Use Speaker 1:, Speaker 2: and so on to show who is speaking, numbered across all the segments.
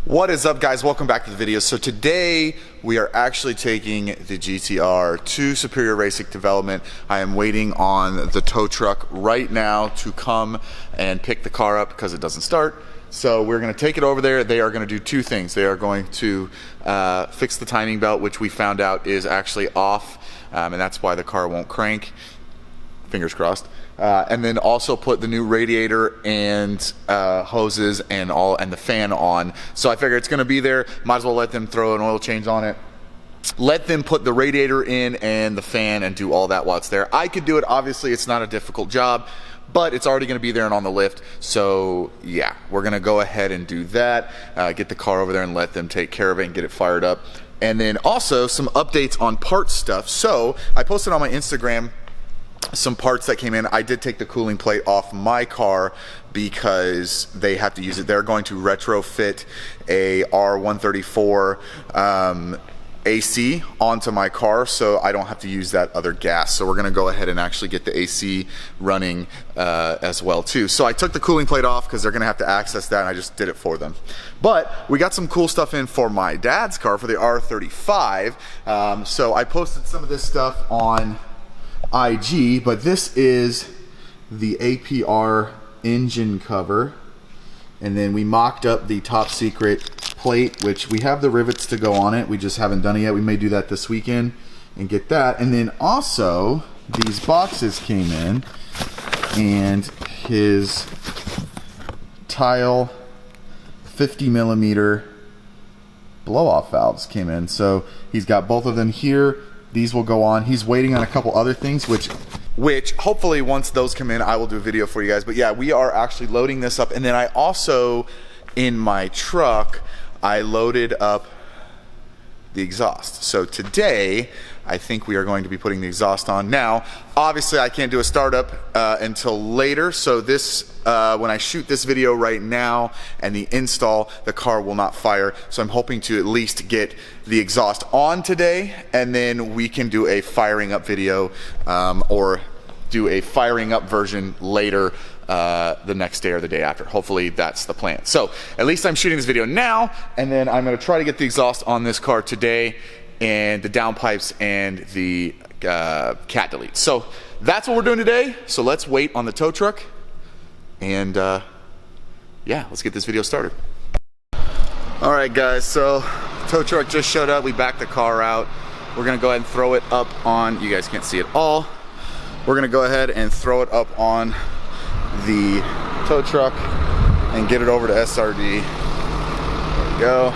Speaker 1: What is up, guys? Welcome back to the video. So today we are actually taking the GTR to Superior Racing Development. I am waiting on the tow truck right now to come and pick the car up because it doesn't start. So we're going to take it over there. They are going to do two things. They are going to fix the timing belt, which we found out is actually off, and that's why the car won't crank. Fingers crossed. And then also put the new radiator and hoses and the fan on. So I figure it's going to be there. Might as well let them throw an oil change on it. Let them put the radiator in and the fan and do all that while it's there. I could do it. Obviously, it's not a difficult job, but it's already going to be there and on the lift. So yeah, we're going to go ahead and do that. Get the car over there and let them take care of it and get it fired up. And then also some updates on parts stuff. So I posted on my Instagram some parts that came in. I did take the cooling plate off my car because they have to use it. They're going to retrofit a R134 AC onto my car, so I don't have to use that other gas. So we're going to go ahead and actually get the AC running as well too. So I took the cooling plate off because they're going to have to access that, and I just did it for them. But we got some cool stuff in for my dad's car, for the R35. So I posted some of this stuff on IG, but this is the APR engine cover, and then we mocked up the top secret plate, which we have the rivets to go on it. We just haven't done it yet. We may do that this weekend and get that. And then also these boxes came in, and his tile 50mm blow-off valves came in. So he's got both of them here. These will go on. He's waiting on a couple other things, which hopefully once those come in, I will do a video for you guys. But yeah, we are actually loading this up. And then I also, in my truck, I loaded up the exhaust. So today, I think we are going to be putting the exhaust on. Now, obviously I can't do a startup until later. So this, when I shoot this video right now and the install, the car will not fire. So I'm hoping to at least get the exhaust on today, and then we can do a firing up video or do a firing up version later the next day or the day after. Hopefully that's the plan. So at least I'm shooting this video now, and then I'm going to try to get the exhaust on this car today, and the downpipes and the cat delete. So that's what we're doing today. So let's wait on the tow truck, and yeah, let's get this video started. All right, guys, so tow truck just showed up. We backed the car out. We're gonna go ahead and throw it up on, you guys can't see it all. We're gonna go ahead and throw it up on the tow truck and get it over to SRD. There we go.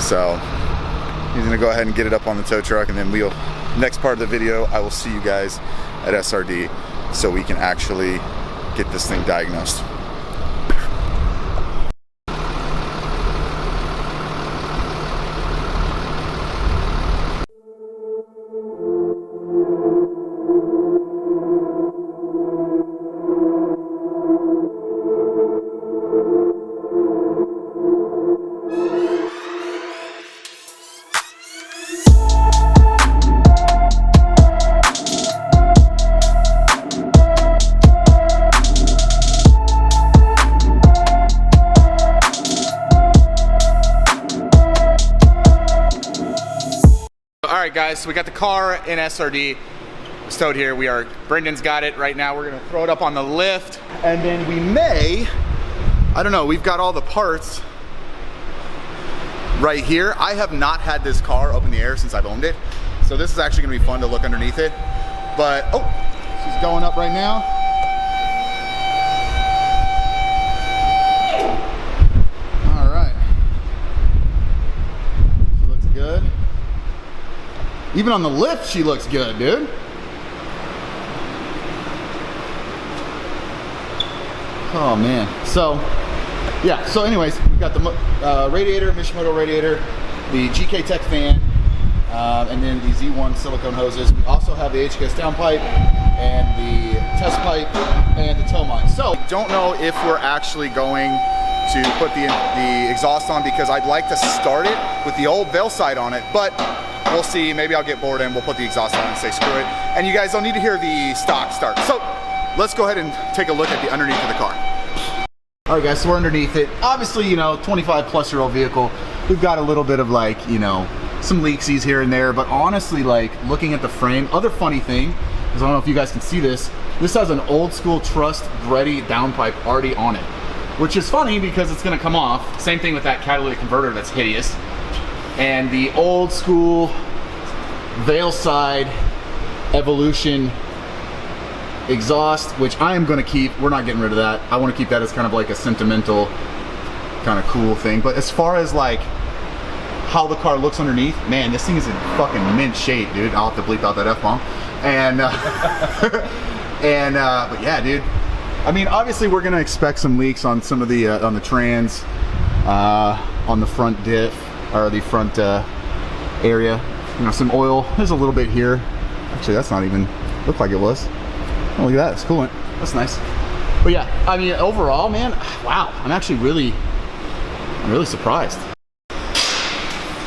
Speaker 1: So he's gonna go ahead and get it up on the tow truck, and then next part of the video, I will see you guys at SRD so we can actually get this thing diagnosed. Alright guys, so we got the car in SRD. It's towed here. Brendan's got it right now. We're gonna throw it up on the lift, and then we may, I don't know, we've got all the parts right here. I have not had this car up in the air since I've owned it, so this is actually gonna be fun to look underneath it. But, oh, she's going up right now. Even on the lift, she looks good, dude. Oh man. So, yeah. So, anyways, we've got the radiator, Mishimoto radiator, the GK Tech fan, and then the Z1 silicone hoses. We also have the HKS Downpipe and the test pipe and the tow line. So, don't know if we're actually going to put the exhaust on, because I'd like to start it with the old Veil side on it, but we'll see. Maybe I'll get bored and we'll put the exhaust on and say screw it. And you guys don't need to hear the stock start. So let's go ahead and take a look at the underneath of the car. All right, guys, so we're underneath it. Obviously, you know, 25-plus-year-old vehicle. We've got a little bit of, like, you know, some leaksies here and there, but honestly, like, looking at the frame, other funny thing is, I don't know if you guys can see this, this has an old school Trust Ready downpipe already on it, which is funny because it's gonna come off. Same thing with that catalytic converter that's hideous. And the old school Veilside Evolution exhaust, which I am gonna keep. We're not getting rid of that. I wanna keep that as kind of like a sentimental, kind of cool thing. But as far as like how the car looks underneath, man, this thing is in fucking mint shape, dude. I'll have to bleep out that F-bomb. And, but yeah, dude. I mean, obviously we're gonna expect some leaks on some of the, on the trans, on the front diff, or the front area. You know, some oil. There's a little bit here. Actually, that's not even, looked like it was. Oh, look at that, it's coolant. That's nice. But yeah, I mean, overall, man, wow, I'm actually really surprised.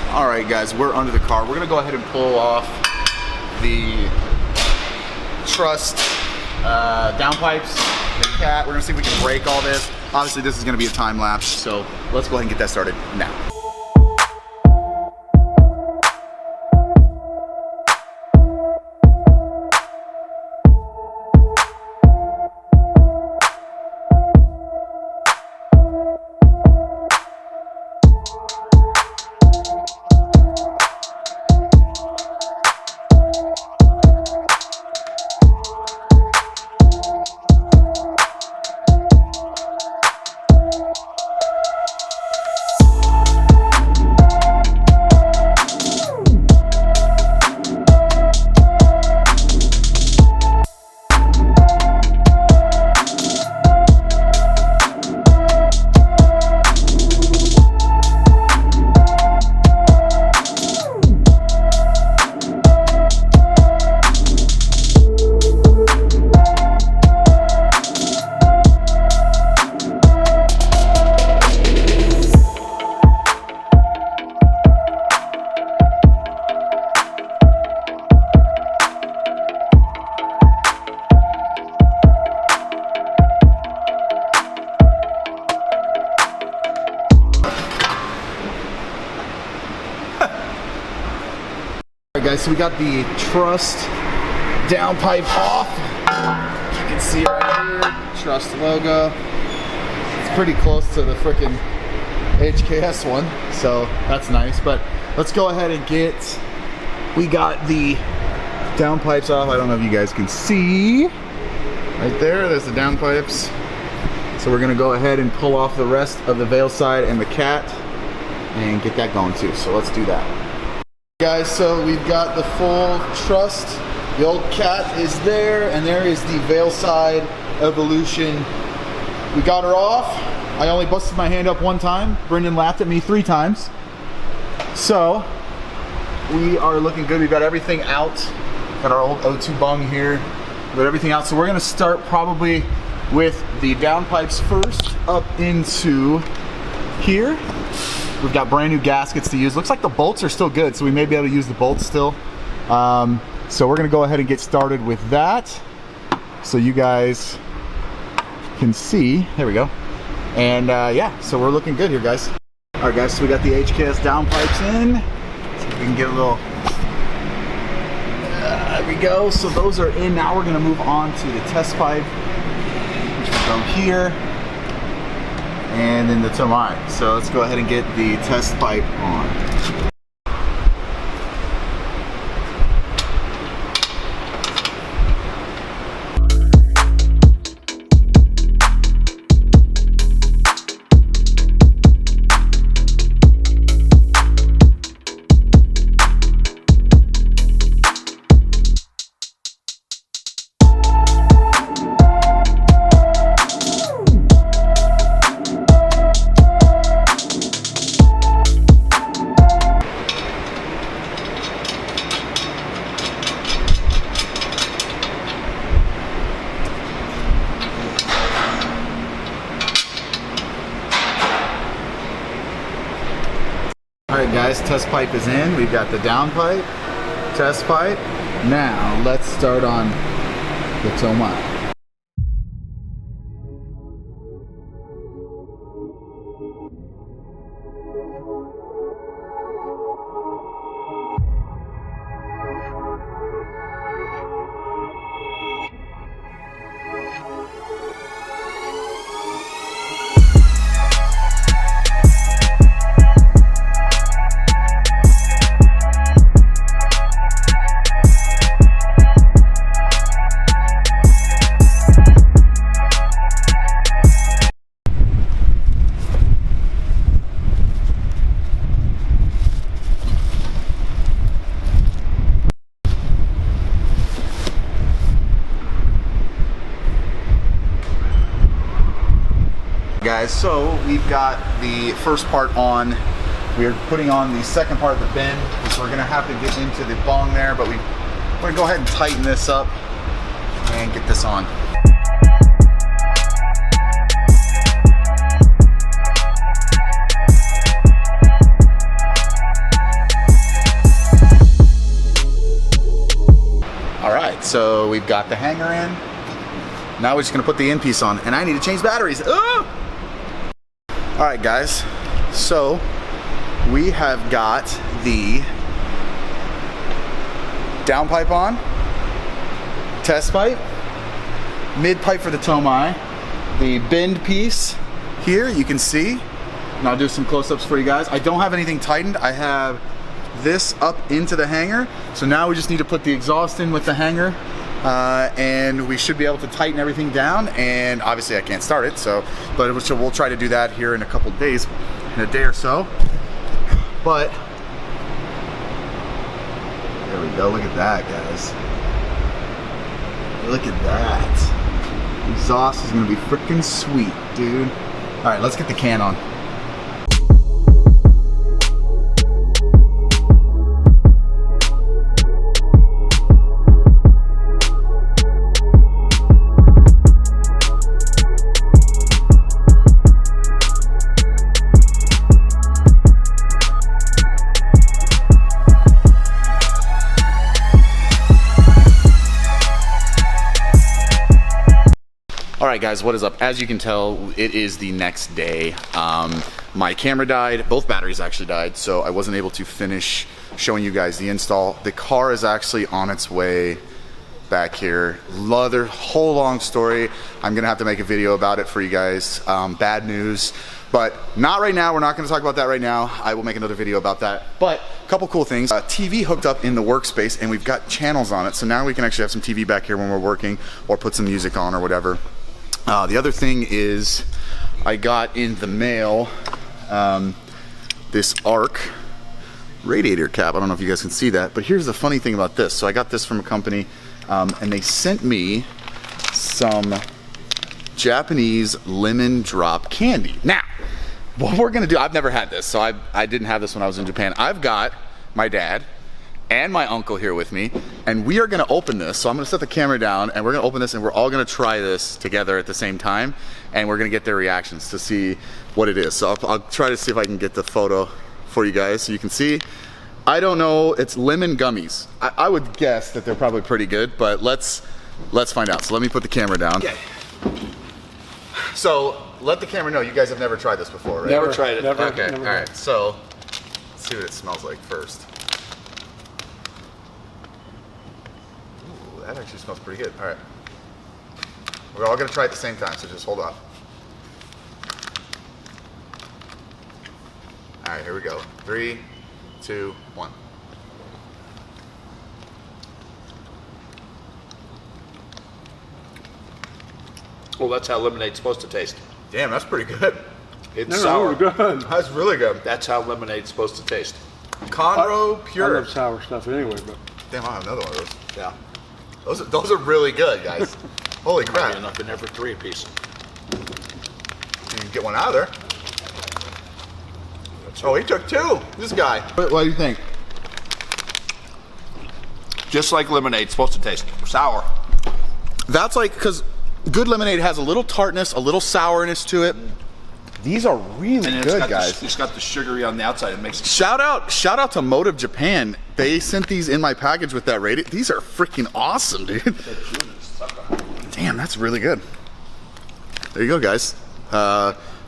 Speaker 1: All right, guys, we're under the car. We're gonna go ahead and pull off the Trust downpipes, the cat. We're gonna see if we can break all this. Obviously, this is gonna be a time lapse, so let's go ahead and get that started now. Guys, so we got the Trust downpipe off. You can see right here, Trust logo. It's pretty close to the frickin' HKS one, so that's nice. But let's go ahead and we got the downpipes off. I don't know if you guys can see. Right there's the downpipes. So we're gonna go ahead and pull off the rest of the Veilside and the cat and get that going too. So let's do that. Guys, so we've got the full Trust. The old cat is there, and there is the Veilside Evolution. We got her off. I only busted my hand up one time. Brendan laughed at me 3 times. So we are looking good. We've got everything out. Got our old O2 bung here. We've got everything out. So we're gonna start probably with the downpipes first up into here. We've got brand new gaskets to use. Looks like the bolts are still good, so we may be able to use the bolts still. So we're gonna go ahead and get started with that, so you guys can see. There we go. And yeah, so we're looking good here, guys. All right, guys, so we got the HKS downpipes in. So we can get a little. There we go. So those are in. Now we're gonna move on to the test pipe, which will go here. And then the Tomei. So let's go ahead and get the test pipe on. Alright guys, test pipe is in. We've got the downpipe, test pipe. Now let's start on the Tomei. Guys, so we've got the first part on. We're putting on the second part of the bend, so we're gonna have to get into the bung there, but we're gonna go ahead and tighten this up and get this on. All right, so we've got the hanger in. Now we're just gonna put the end piece on, and I need to change batteries. Oh! All right, guys, so we have got the downpipe on, test pipe, mid pipe for the Tomei, the bend piece here, you can see, and I'll do some close-ups for you guys. I don't have anything tightened. I have this up into the hanger, so now we just need to put the exhaust in with the hanger. And we should be able to tighten everything down, and obviously I can't start it, but we'll try to do that here in a couple of days, in a day or so. But there we go. Look at that, guys. Look at that. Exhaust is gonna be freaking sweet, dude. All right, let's get the can on. Alright guys, what is up? As you can tell, it is the next day. My camera died, both batteries actually died, so I wasn't able to finish showing you guys the install. The car is actually on its way back here. Another whole long story. I'm gonna have to make a video about it for you guys. Bad news, but not right now. We're not gonna talk about that right now. I will make another video about that. But a couple cool things. TV hooked up in the workspace, and we've got channels on it, so now we can actually have some TV back here when we're working, or put some music on or whatever. The other thing is I got in the mail this ARC radiator cap. I don't know if you guys can see that, but here's the funny thing about this. So I got this from a company, and they sent me some Japanese lemon drop candy. Now, what we're gonna do, I've never had this, so I didn't have this when I was in Japan. I've got my dad and my uncle here with me, and we are gonna open this. So I'm gonna set the camera down, and we're gonna open this, and we're all gonna try this together at the same time, and we're gonna get their reactions to see what it is. So I'll try to see if I can get the photo for you guys so you can see. I don't know, it's lemon gummies. I would guess that they're probably pretty good, but let's find out. So let me put the camera down. Okay. So let the camera know you guys have never tried this before, right?
Speaker 2: Never tried it.
Speaker 1: Never, okay, all right, so let's see what it smells like first. That actually smells pretty good. All right. We're all gonna try at the same time, so just hold on. All right, here we go. 3, 2, 1.
Speaker 2: Well, that's how lemonade's supposed to taste.
Speaker 1: Damn, that's pretty good.
Speaker 2: It's sour.
Speaker 3: Good.
Speaker 1: That's really good.
Speaker 2: That's how lemonade's supposed to taste.
Speaker 1: Conroe
Speaker 3: I
Speaker 1: Pure.
Speaker 3: love sour stuff anyway, but
Speaker 1: Damn, I have another one of those.
Speaker 2: Yeah.
Speaker 1: Those are really good, guys. Holy crap.
Speaker 2: Maybe enough in there for 3 apiece.
Speaker 1: You can get one out of there. Oh, he took 2. This guy. What do you think?
Speaker 2: Just like lemonade's supposed to taste. Sour.
Speaker 1: That's like, because good lemonade has a little tartness, a little sourness to it. These are really good, guys.
Speaker 2: It's got the sugary on the outside. It makes it
Speaker 1: Shout out to Motive Japan. They sent these in my package with that radiator. These are freaking awesome, dude. Damn, that's really good. There you go, guys.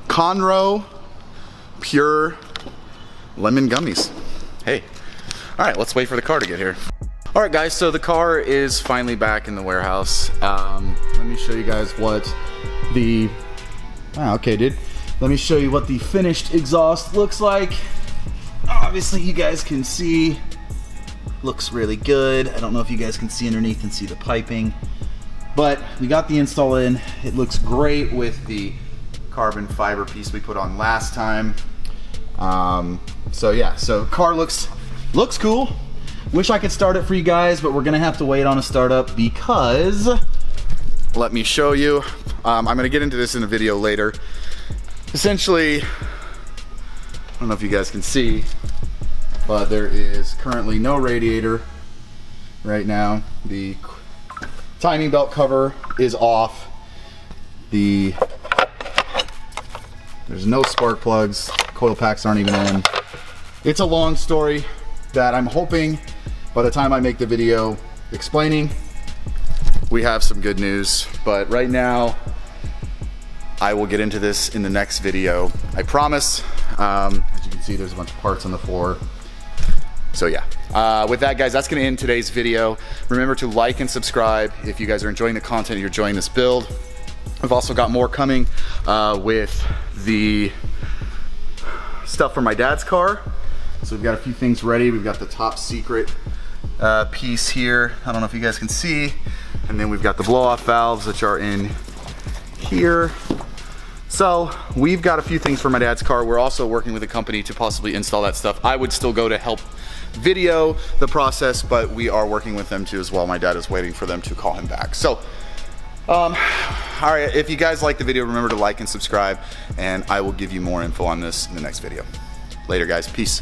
Speaker 1: Conroe Pure lemon gummies. Hey. All right, let's wait for the car to get here. All right, guys, so the car is finally back in the warehouse. Let me show you guys what the, okay, dude. Let me show you what the finished exhaust looks like. Obviously, you guys can see, looks really good. I don't know if you guys can see underneath and see the piping, but we got the install in. It looks great with the carbon fiber piece we put on last time. So yeah, so car looks cool. Wish I could start it for you guys, but we're gonna have to wait on a startup because, let me show you. I'm gonna get into this in a video later. Essentially, I don't know if you guys can see, but there is currently no radiator right now. The timing belt cover is off. There's no spark plugs. Coil packs aren't even in. It's a long story that I'm hoping by the time I make the video explaining, we have some good news. But right now, I will get into this in the next video. I promise. As you can see, there's a bunch of parts on the floor. So yeah, with that, guys, that's gonna end today's video. Remember to like and subscribe if you guys are enjoying the content, you're enjoying this build. I've also got more coming with the stuff for my dad's car. So we've got a few things ready. We've got the top secret piece here. I don't know if you guys can see. And then we've got the blow-off valves, which are in here. So we've got a few things for my dad's car. We're also working with a company to possibly install that stuff. I would still go to help video the process, but we are working with them too as well. My dad is waiting for them to call him back. So, all right, if you guys like the video, remember to like and subscribe, and I will give you more info on this in the next video. Later, guys. Peace.